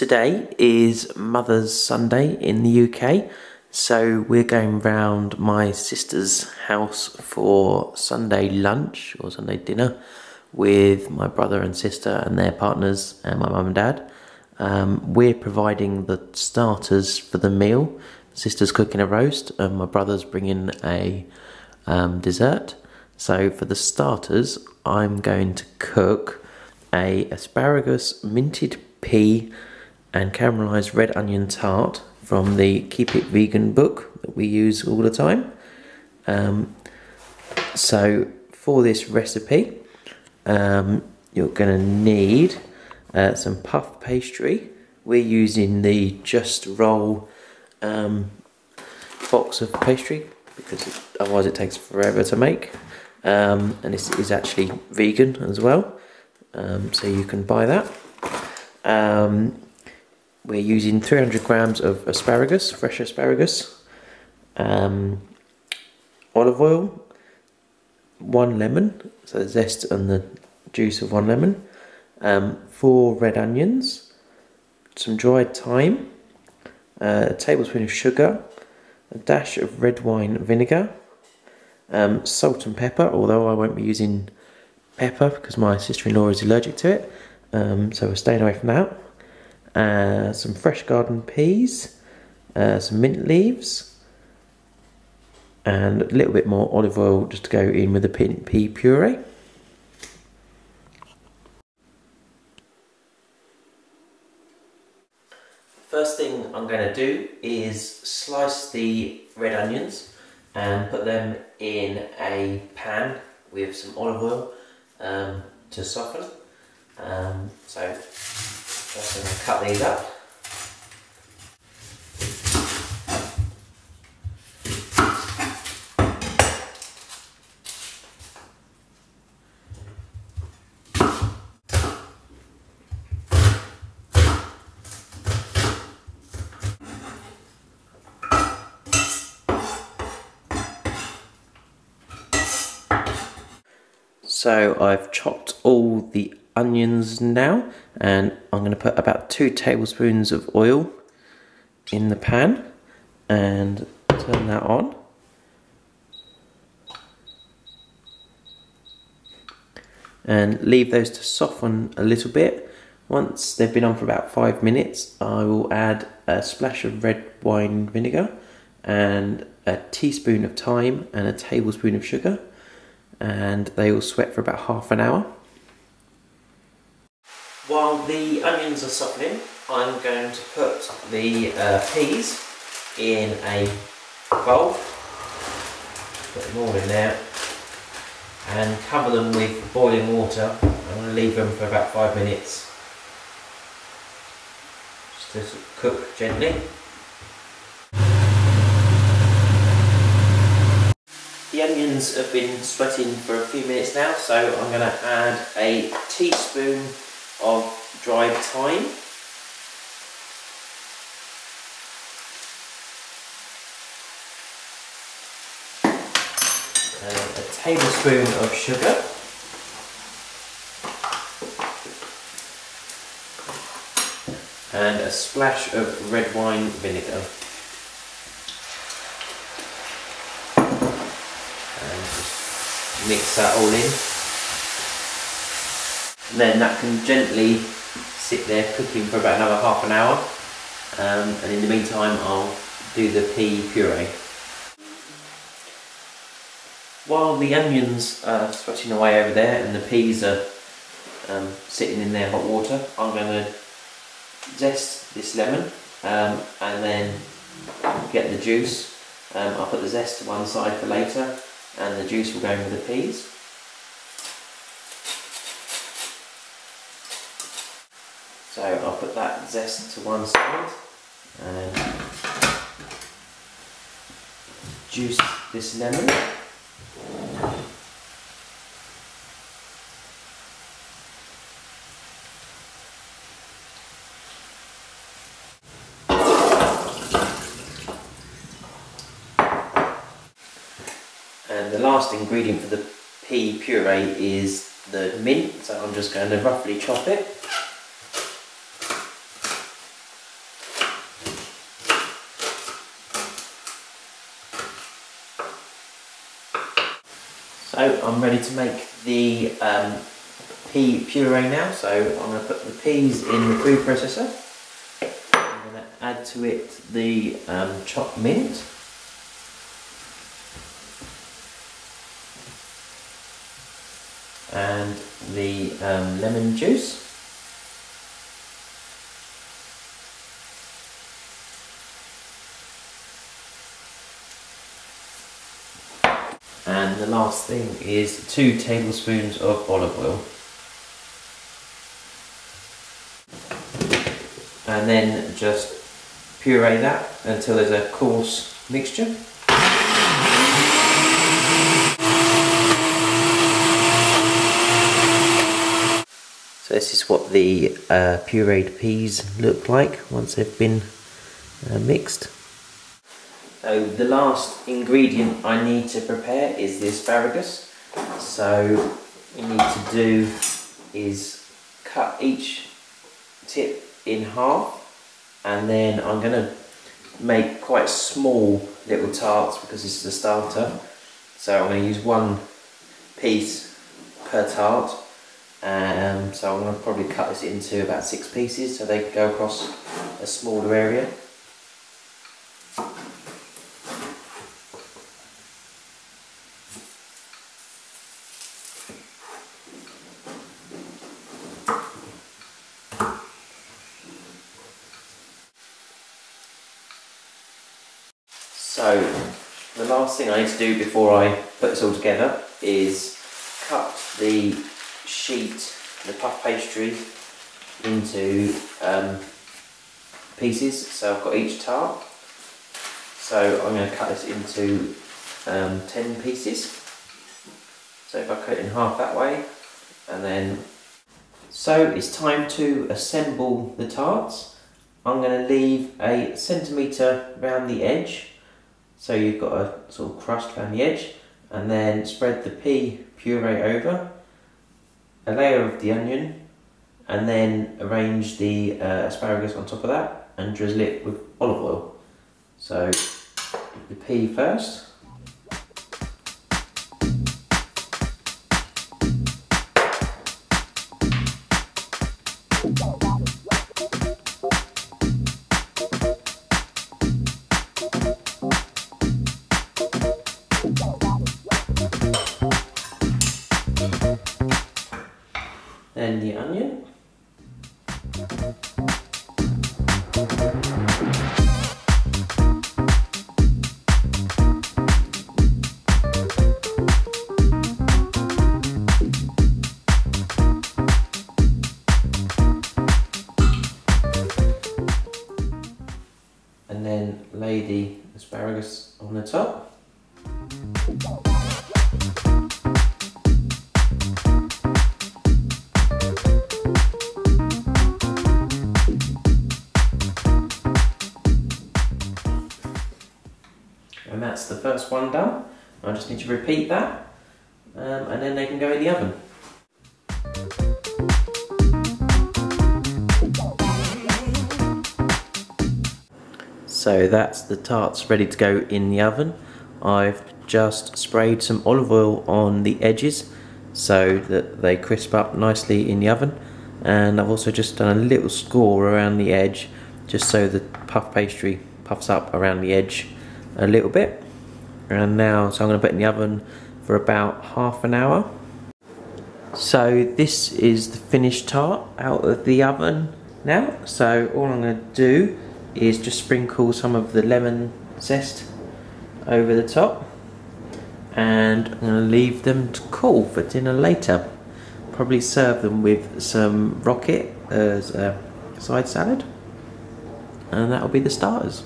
Today is Mother's Sunday in the UK, so we're going round my sister's house for Sunday lunch or Sunday dinner with my brother and sister and their partners and my mum and dad. We're providing the starters for the meal. Sister's cooking a roast and my brother's bringing a dessert. So for the starters, I'm going to cook a asparagus, minted pea and caramelised red onion tart from the Keep It Vegan book that we use all the time. So for this recipe, you're going to need some puff pastry. We're using the Just Roll box of pastry because otherwise it takes forever to make. And this is actually vegan as well, so you can buy that. We're using 300 grams of asparagus, fresh asparagus, olive oil, 1 lemon, so the zest and the juice of 1 lemon, 4 red onions, some dried thyme, a tablespoon of sugar, a dash of red wine vinegar, salt and pepper, although I won't be using pepper because my sister-in-law is allergic to it, so we're staying away from that. Some fresh garden peas, some mint leaves, and a little bit more olive oil just to go in with the pea puree. First thing I'm going to do is slice the red onions and put them in a pan with some olive oil to soften. So first I'm going to cut these up. So I've chopped all the onions now, and I'm going to put about 2 tablespoons of oil in the pan and turn that on. And leave those to soften a little bit. Once they've been on for about 5 minutes, I will add a splash of red wine vinegar and a teaspoon of thyme and a tablespoon of sugar, and they will sweat for about half an hour. While the onions are softening, I'm going to put the peas in a bowl, put them all in there, and cover them with boiling water. I'm going to leave them for about 5 minutes, just to cook gently. The onions have been sweating for a few minutes now, so I'm going to add a teaspoon of dried thyme, and a tablespoon of sugar, and a splash of red wine vinegar. Mix that all in, and then that can gently sit there cooking for about another half an hour, and in the meantime I'll do the pea puree. While the onions are sweating away over there and the peas are sitting in their hot water, I'm going to zest this lemon and then get the juice. I'll put the zest to one side for later, and the juice will go in with the peas. So I'll put that zest to one side and juice this lemon. And the last ingredient for the pea puree is the mint, so I'm just going to roughly chop it. I'm ready to make the pea puree now. So I'm going to put the peas in the food processor. I'm going to add to it the chopped mint. And the lemon juice. And the last thing is 2 tablespoons of olive oil. And then just puree that until there's a coarse mixture. So this is what the pureed peas look like once they've been mixed. So the last ingredient I need to prepare is the asparagus. So what you need to do is cut each tip in half, and then I'm going to make quite small little tarts because this is a starter. So I'm going to use 1 piece per tart. So I'm going to probably cut this into about 6 pieces so they can go across a smaller area. So the last thing I need to do before I put this all together is cut the sheet, the puff pastry, into pieces. So I've got each tart. So I'm going to cut this into 10 pieces. So if I cut it in half that way, and then... So it's time to assemble the tarts. I'm going to leave a centimetre around the edge. So you've got a sort of crust around the edge, and then spread the pea puree over, a layer of the onion, and then arrange the asparagus on top of that and drizzle it with olive oil. So the pea first. Then the onion. And then lay the asparagus on the top. And that's the first one done. I just need to repeat that, and then they can go in the oven. So that's the tarts ready to go in the oven. I've just sprayed some olive oil on the edges so that they crisp up nicely in the oven, and I've also just done a little score around the edge just so the puff pastry puffs up around the edge a little bit. And now, so I'm going to put it in the oven for about half an hour. So this is the finished tart out of the oven now. So all I'm going to do is just sprinkle some of the lemon zest over the top, and I'm going to leave them to cool for dinner later. Probably serve them with some rocket as a side salad, and that'll be the starters.